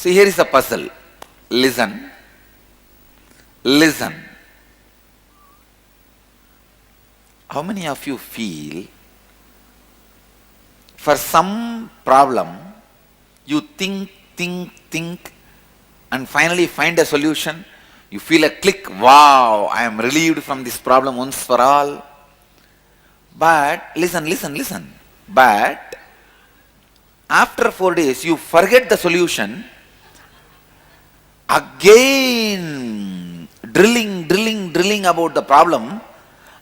See, here is a puzzle. Listen. Listen. How many of you feel for some problem you think and finally find a solution? You feel a click, wow, I am relieved from this problem once for all. But listen. But after 4 days, you forget the solution, again drilling about the problem,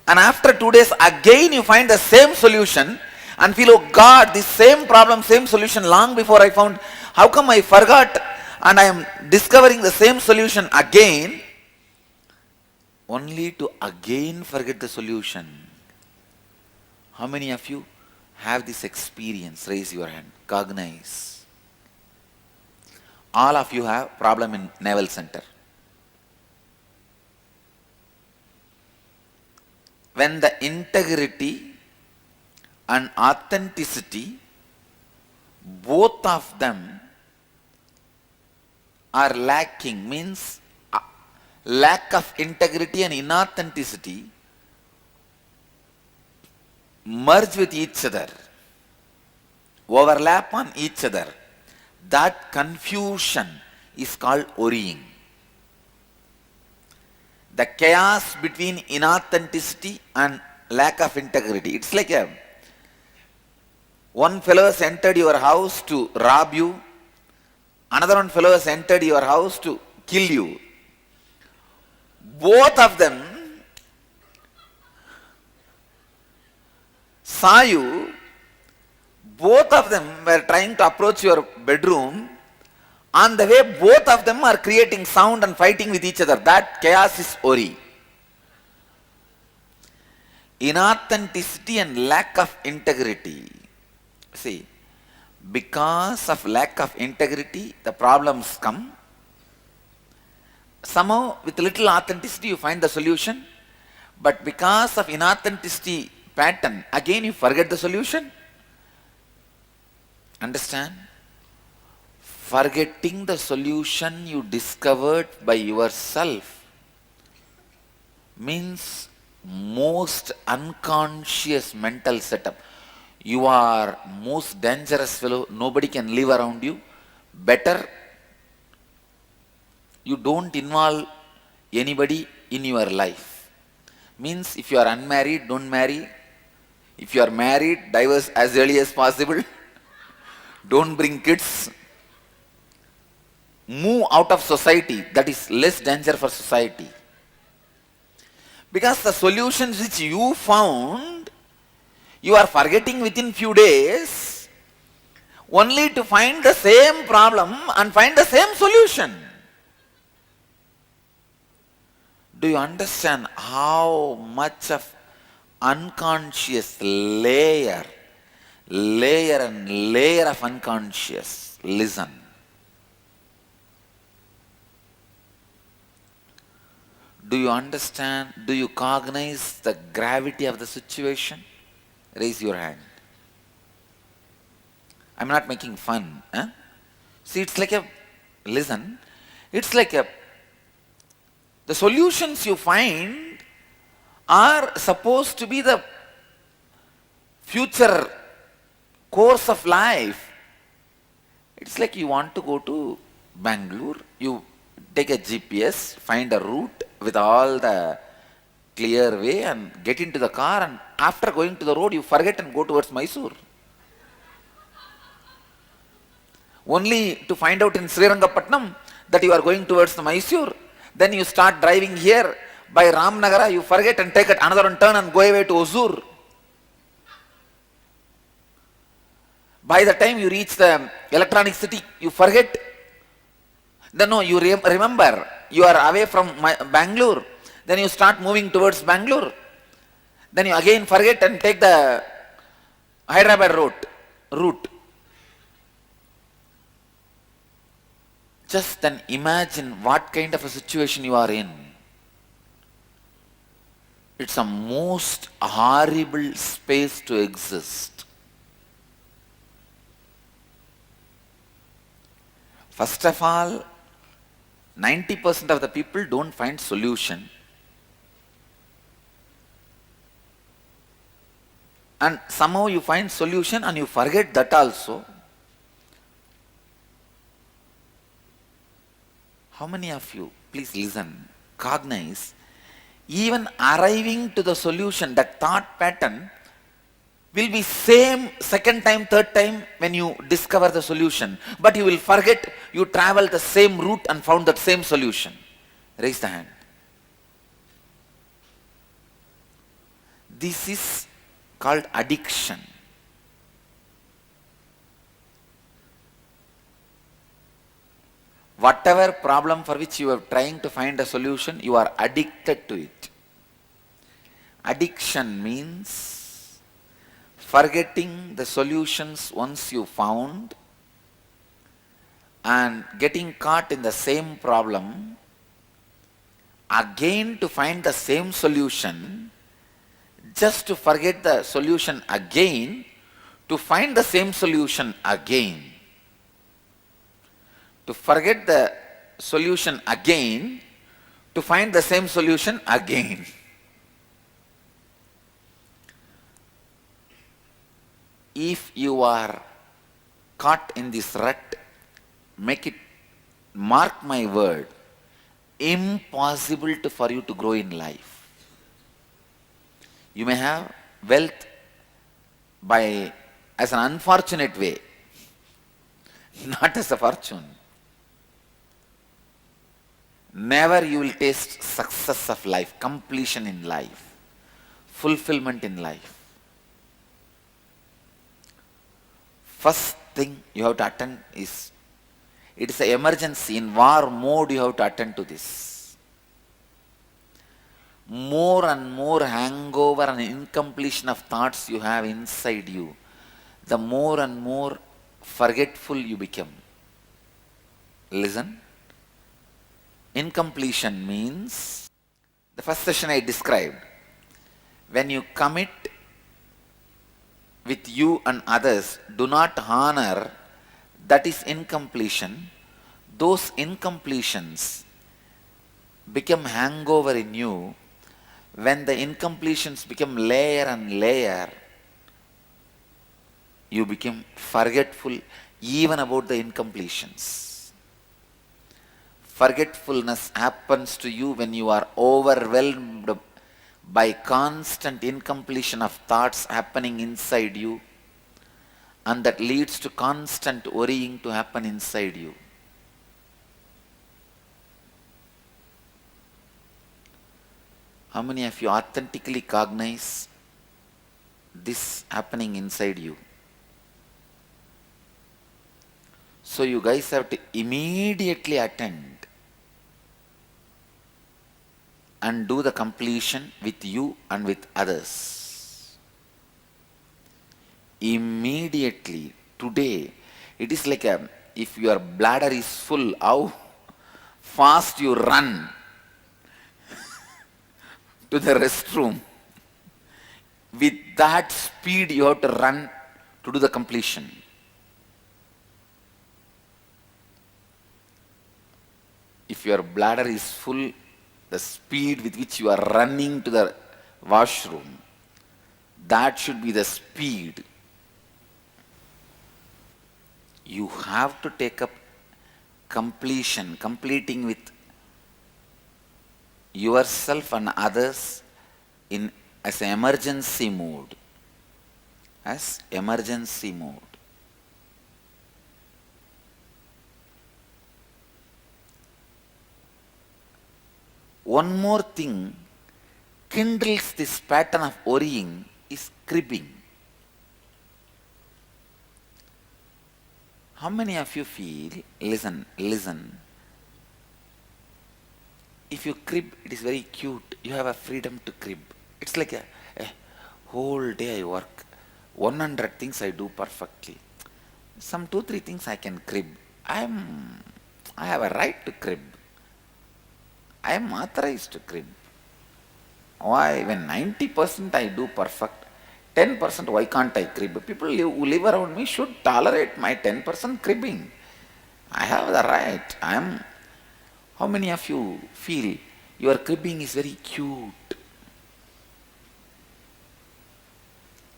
and after 2 days, again you find the same solution and feel, oh God, this same problem, same solution long before I found. How come I forgot and I am discovering the same solution again, only to again forget the solution? How many of you have this experience? Raise your hand. Cognize. All of you have problem in Naval Center. When the integrity and authenticity, both of them are lacking, means lack of integrity and inauthenticity merge with each other, overlap on each other. That confusion is called worrying. The chaos between inauthenticity and lack of integrity. It's like one fellow has entered your house to rob you, another one fellow has entered your house to kill you. Both of them saw you, both of them were trying to approach your bedroom. On the way, both of them are creating sound and fighting with each other. That chaos is worry. Inauthenticity and lack of integrity. See, because of lack of integrity, the problems come. Somehow, with little authenticity, you find the solution. But because of inauthenticity pattern, again you forget the solution. Understand? Forgetting the solution you discovered by yourself means most unconscious mental setup. You are most dangerous fellow. Nobody can live around you. Better you don't involve anybody in your life. Means if you are unmarried, don't marry. If you are married, divorce as early as possible. Don't bring kids. Move out of society. That is less danger for society. Because the solutions which you found, you are forgetting within few days, only to find the same problem and find the same solution. Do you understand how much of unconscious layer of unconscious? Listen. Do you understand? Do you cognize the gravity of the situation? Raise your hand. I'm not making fun. See, it's like listen, it's like the solutions you find are supposed to be the future course of life. It's like you want to go to Bangalore, you take a GPS, find a route with all the clear way and get into the car, and after going to the road you forget and go towards Mysore. Only to find out in Srirangapatnam that you are going towards the Mysore. Then you start driving here by Ramnagara, you forget and take another turn and go away to Hosur. By the time you reach the electronic city, you forget. Then no, you remember, you are away from Bangalore. Then you start moving towards Bangalore. Then you again forget and take the Hyderabad route. Just then imagine what kind of a situation you are in. It's a most horrible space to exist. First of all, 90% of the people don't find solution. And somehow you find solution and you forget that also. How many of you, please listen, cognize, even arriving to the solution, that thought pattern will be same second time, third time when you discover the solution. But you will forget you traveled the same route and found that same solution. Raise the hand. This is called addiction. Whatever problem for which you are trying to find a solution, you are addicted to it. Addiction means forgetting the solutions once you found and getting caught in the same problem again to find the same solution, just to forget the solution again to find the same solution again. To forget the solution again to find the same solution again. If you are caught in this rut, mark my word, impossible for you to grow in life. You may have wealth as an unfortunate way, not as a fortune. Never you will taste success of life, completion in life, fulfillment in life. First thing you have to attend is, it is an emergency, in war mode you have to attend to this. More and more hangover and incompletion of thoughts you have inside you, the more and more forgetful you become. Listen. Incompletion means, the first session I described, when you commit with you and others, do not honor, that is incompletion. Those incompletions become hangover in you. When the incompletions become layer and layer, you become forgetful even about the incompletions. Forgetfulness happens to you when you are overwhelmed by constant incompletion of thoughts happening inside you, and that leads to constant worrying to happen inside you. How many of you authentically cognize this happening inside you? So you guys have to immediately attend and do the completion with you and with others. Immediately, today, it is like if your bladder is full, how fast you run to the restroom. With that speed you have to run to do the completion. If your bladder is full, the speed with which you are running to the washroom, that should be the speed. You have to take up completing with yourself and others as emergency mode. As emergency mode. One more thing kindles this pattern of worrying is cribbing. How many of you feel, listen, if you crib, it is very cute, you have a freedom to crib. It's like a whole day I work, 100 things I do perfectly. Some 2-3 things I can crib. I have a right to crib. I am authorized to crib. Why? When 90% I do perfect, 10% why can't I crib? People who live around me should tolerate my 10% cribbing. I have the right. I am. How many of you feel your cribbing is very cute?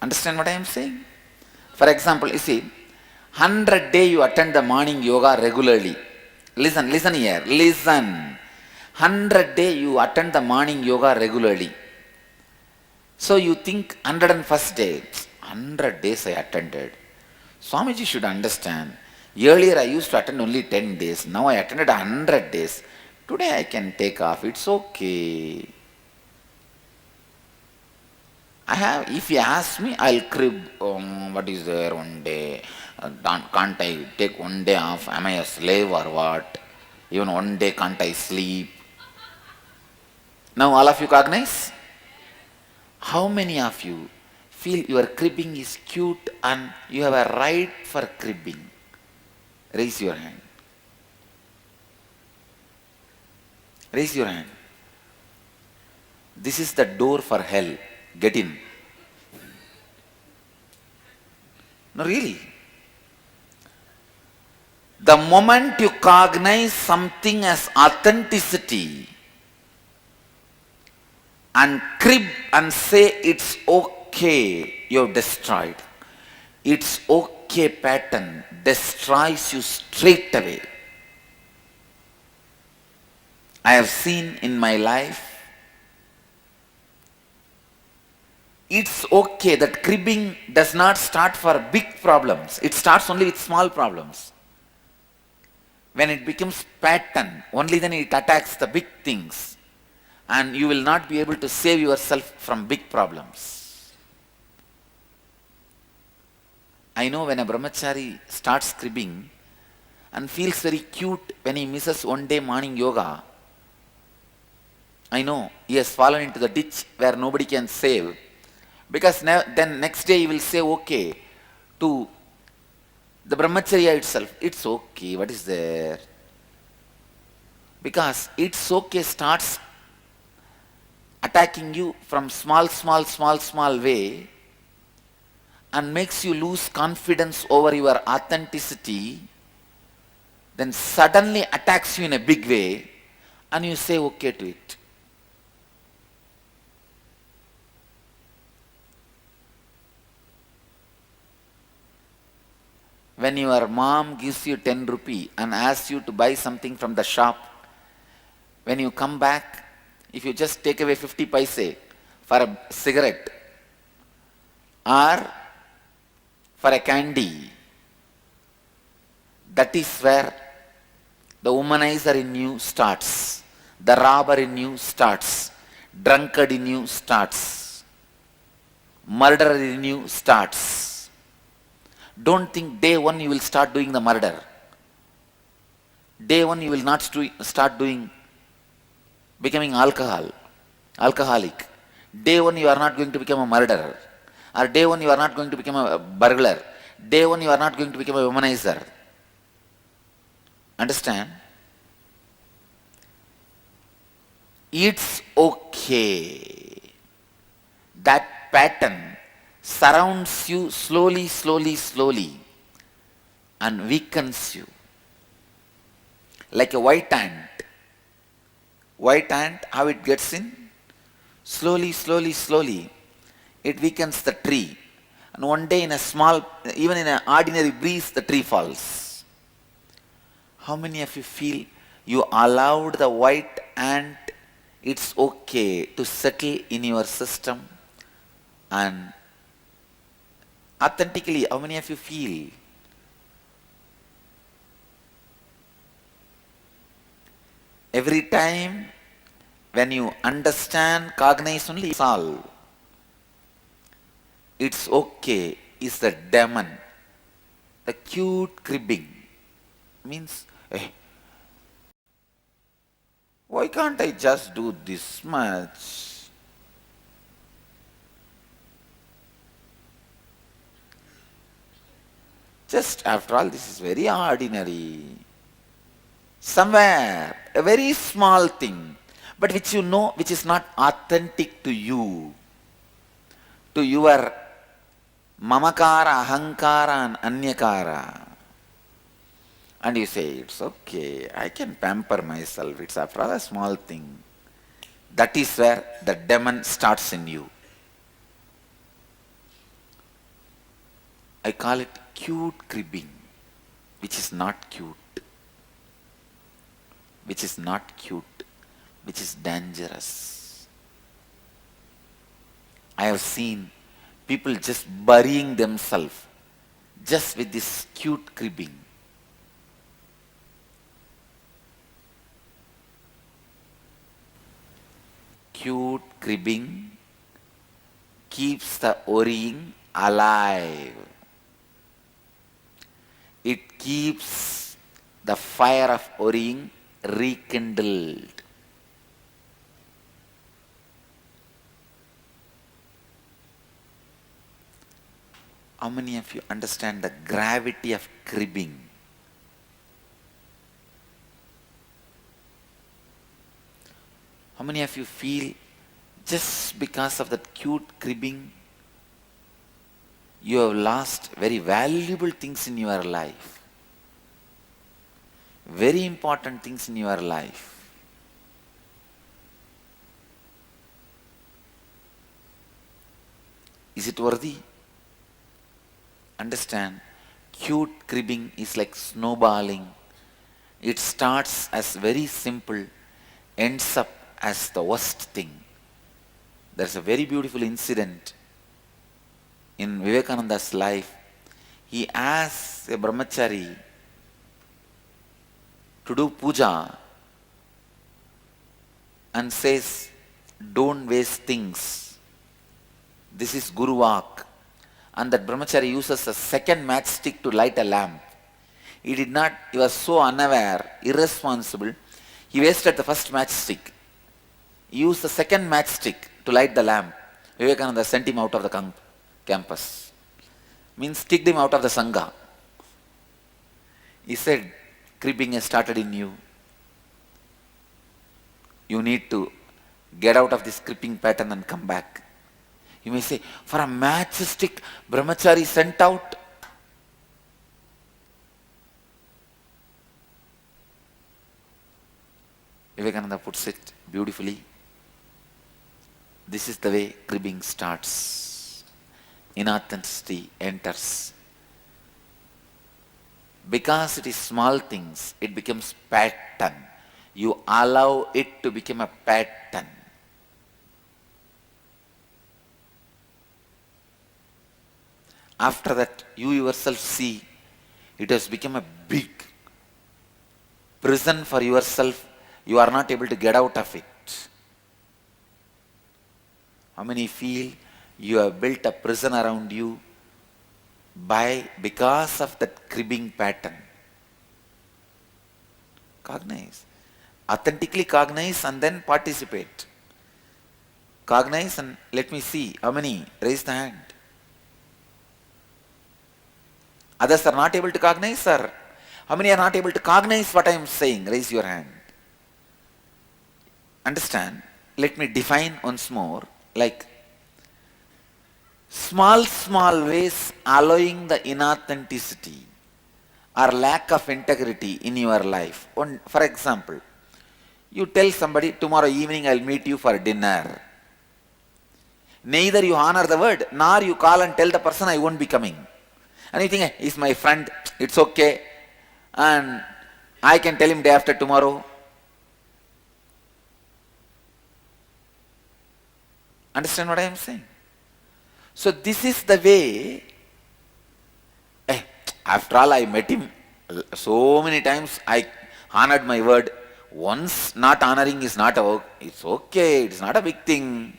Understand what I am saying? For example, you see, 100 day you attend the morning yoga regularly. Listen here, listen. 100 day you attend the morning yoga regularly. So you think 101st day, 100 days I attended. Swamiji should understand. Earlier I used to attend only 10 days. Now I attended 100 days. Today I can take off. It's okay. If you ask me, I'll crib. What is there one day? Can't I take one day off? Am I a slave or what? Even one day can't I sleep? Now all of you cognize? How many of you feel your cribbing is cute and you have a right for cribbing? Raise your hand. Raise your hand. This is the door for hell. Get in. No, really. The moment you cognize something as authenticity and crib and say it's okay, you've destroyed. It's okay pattern destroys you straight away. I have seen in my life, it's okay that cribbing does not start for big problems. It starts only with small problems. When it becomes pattern, only then it attacks the big things. And you will not be able to save yourself from big problems. I know when a brahmachari starts cribbing and feels very cute when he misses one day morning yoga, I know he has fallen into the ditch where nobody can save. Because then next day he will say okay to the brahmacharya itself. It's okay, what is there? Because it's okay starts attacking you from small way and makes you lose confidence over your authenticity, then suddenly attacks you in a big way and you say okay to it. When your mom gives you 10 rupee and asks you to buy something from the shop, when you come back, if you just take away 50 paise for a cigarette or for a candy, that is where the womanizer in you starts, the robber in you starts, drunkard in you starts, murderer in you starts. Don't think day one you will start doing the murder. Day one you will not start doing becoming alcoholic. Day one you are not going to become a murderer. Or day one you are not going to become a burglar. Day one you are not going to become a womanizer. Understand? It's okay. That pattern surrounds you slowly and weakens you. Like a white ant. White ant, how it gets in? Slowly. It weakens the tree. And one day even in an ordinary breeze, the tree falls. How many of you feel you allowed the white ant, it's okay to settle in your system? And authentically, how many of you feel? Every time when you understand, cognize only, solve. It's okay is the demon. The cute cribbing means, why can't I just do this much? Just after all, this is very ordinary. Somewhere, a very small thing, but which you know, which is not authentic to you, to your mamakara, ahankara and anyakara. And you say, it's okay, I can pamper myself, it's after all a small thing. That is where the demon starts in you. I call it cute cribbing, which is not cute, which is not cute, which is dangerous. I have seen people just burying themselves just with this cute cribbing. Cute cribbing keeps the worrying alive. It keeps the fire of worrying rekindled. How many of you understand the gravity of cribbing? How many of you feel just because of that cute cribbing, you have lost very valuable things in your life? Very important things in your life. Is it worthy? Understand, cute cribbing is like snowballing. It starts as very simple, ends up as the worst thing. There's a very beautiful incident in Vivekananda's life. He asks a brahmachari to do puja and says, don't waste things. This is Guru Vak. And that brahmachari uses a second matchstick to light a lamp. He was so unaware, irresponsible, he wasted the first matchstick. He used the second matchstick to light the lamp. Vivekananda sent him out of the campus. Means kicked him out of the Sangha. He said, cribbing has started in you. You need to get out of this cribbing pattern and come back. You may say, for a matchstick, brahmachari sent out. Vivekananda puts it beautifully. This is the way cribbing starts. Inauthenticity enters. Because it is small things, it becomes pattern. You allow it to become a pattern. After that, you yourself see it has become a big prison for yourself. You are not able to get out of it. How many feel you have built a prison around you because of that cribbing pattern? Cognize. Authentically cognize and then participate. Cognize and let me see. How many? Raise the hand. Others are not able to cognize, sir. How many are not able to cognize what I am saying? Raise your hand. Understand? Let me define once more. Like small ways allowing the inauthenticity or lack of integrity in your life. For example, you tell somebody, tomorrow evening I'll meet you for dinner. Neither you honor the word, nor you call and tell the person I won't be coming. And you think, hey, he's my friend, it's okay, and I can tell him day after tomorrow. Understand what I am saying? So this is the way, after all I met him so many times, I honored my word. Once not honoring is not it's okay, it's not a big thing.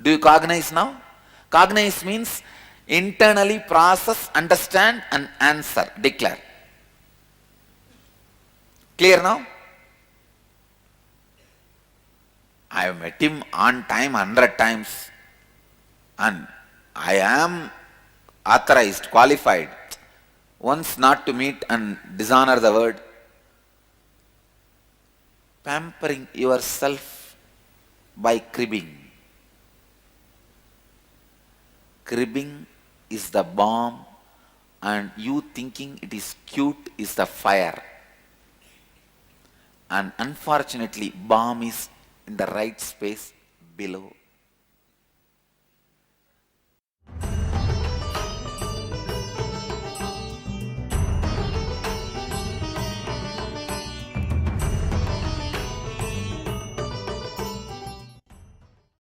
Do you cognize now? Cognize means internally process, understand and answer, declare. Clear now? I have met him on time 100 times and I am authorized, qualified once not to meet and dishonor the word. Pampering yourself by cribbing. Cribbing is the bomb and you thinking it is cute is the fire. And unfortunately, bomb is in the right space below